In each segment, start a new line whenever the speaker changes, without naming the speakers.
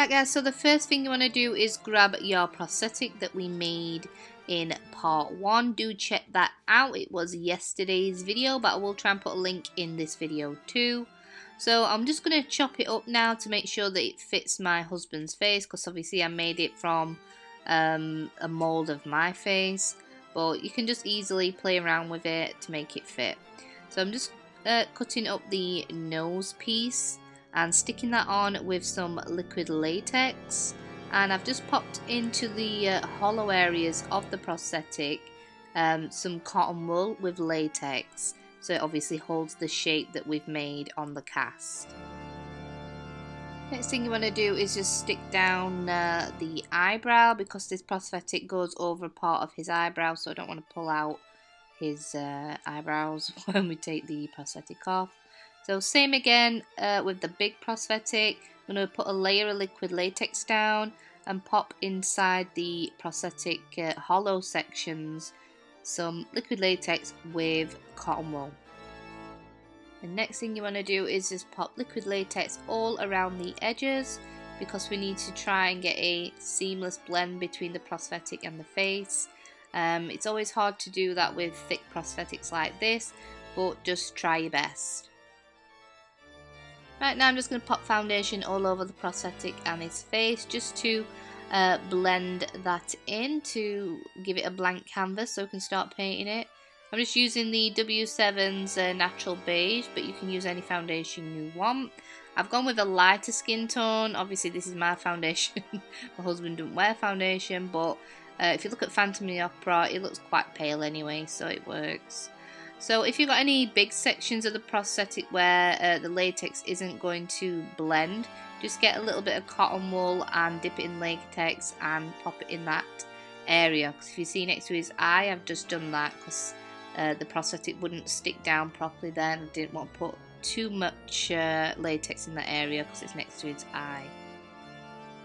Right guys, so the first thing you want to do is grab your prosthetic that we made in part 1. Do check that out. It was yesterday's video, but I will try and put a link in this video too. So I'm just going to chop it up now to make sure that it fits my husband's face, because obviously I made it from a mold of my face, but you can just easily play around with it to make it fit. So I'm just cutting up the nose piece and sticking that on with some liquid latex, and I've just popped into the hollow areas of the prosthetic some cotton wool with latex, so it obviously holds the shape that we've made on the cast. Next thing you want to do is just stick down the eyebrow, because this prosthetic goes over part of his eyebrow, so I don't want to pull out his eyebrows when we take the prosthetic off. So same again with the big prosthetic. I'm going to put a layer of liquid latex down and pop inside the prosthetic hollow sections some liquid latex with cotton wool. The next thing you want to do is just pop liquid latex all around the edges, because we need to try and get a seamless blend between the prosthetic and the face. It's always hard to do that with thick prosthetics like this, but just try your best. Right now I'm just going to pop foundation all over the prosthetic and his face, just to blend that in, to give it a blank canvas so we can start painting it. I'm just using the W7's Natural Beige, but you can use any foundation you want. I've gone with a lighter skin tone. Obviously this is my foundation. My husband doesn't wear foundation, but if you look at Phantom of the Opera, it looks quite pale anyway, so it works. So if you've got any big sections of the prosthetic where the latex isn't going to blend, just get a little bit of cotton wool and dip it in latex and pop it in that area. Because if you see next to his eye, I've just done that because the prosthetic wouldn't stick down properly then. I didn't want to put too much latex in that area because it's next to his eye.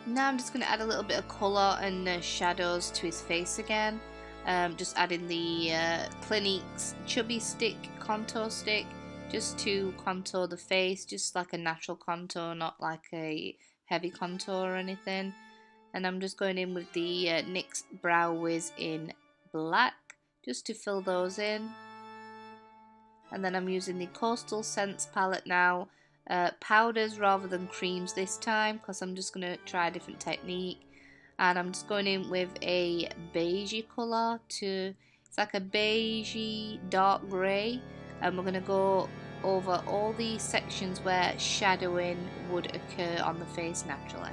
Now I'm just going to add a little bit of colour and shadows to his face again. Just adding the Clinique's Chubby Stick contour stick, just to contour the face, just like a natural contour, not like a heavy contour or anything. And I'm just going in with the NYX Brow Wiz in black, just to fill those in. And then I'm using the Coastal Scents palette now, powders rather than creams this time, because I'm just going to try a different technique. And I'm just going in with a beigey colour, it's like a beigey dark grey, and we're going to go over all the sections where shadowing would occur on the face naturally.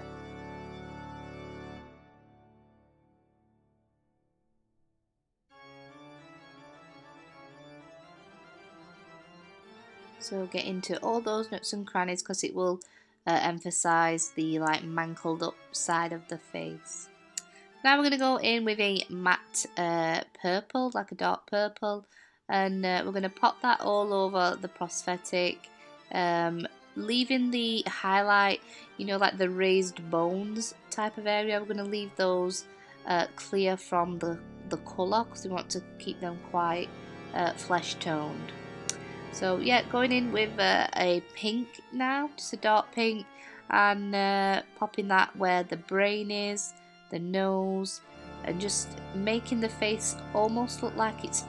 So get into all those nooks and crannies, because it will emphasize the like mangled up side of the face. Now we're going to go in with a matte purple, like a dark purple, and we're going to pop that all over the prosthetic, leaving the highlight, you know, like the raised bones type of area. We're going to leave those clear from the colour, because we want to keep them quite flesh toned. So yeah, going in with a pink now, just a dark pink, and popping that where the brain is, the nose, and just making the face almost look like it's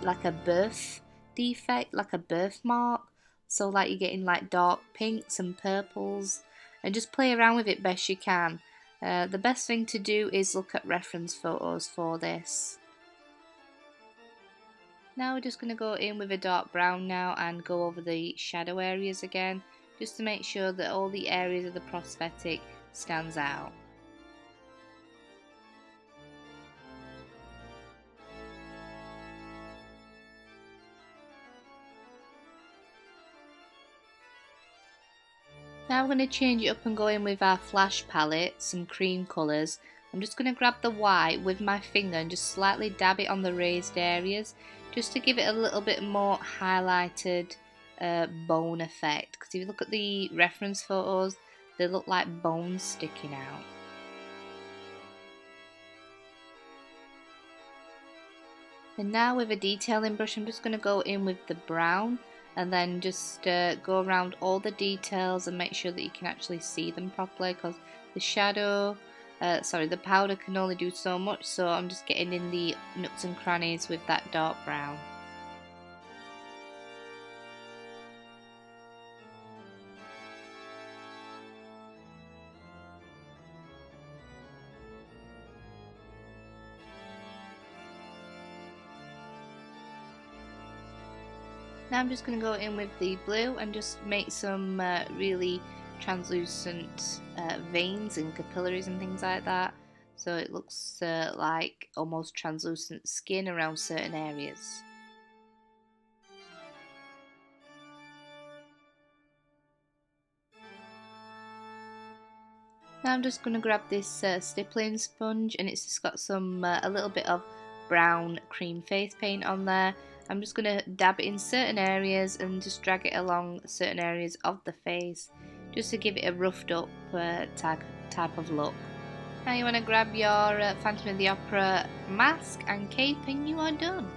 like a birth defect, like a birthmark. So like you're getting like dark pinks and purples, and just play around with it best you can. The best thing to do is look at reference photos for this. Now we're just going to go in with a dark brown now and go over the shadow areas again, just to make sure that all the areas of the prosthetic stands out. Now we're going to change it up and go in with our flash palette, some cream colours. I'm just going to grab the white with my finger and just slightly dab it on the raised areas, just to give it a little bit more highlighted bone effect. Because if you look at the reference photos, they look like bones sticking out. And now with a detailing brush, I'm just going to go in with the brown and then just go around all the details and make sure that you can actually see them properly, because the the powder can only do so much, so I'm just getting in the nooks and crannies with that dark brown. Now I'm just going to go in with the blue and just make some really translucent veins and capillaries and things like that, so it looks like almost translucent skin around certain areas. Now I'm just going to grab this stippling sponge, and it's just got some a little bit of brown cream face paint on there. I'm just going to dab it in certain areas and just drag it along certain areas of the face, just to give it a roughed up type of look. Now you want to grab your Phantom of the Opera mask and cape, and you are done.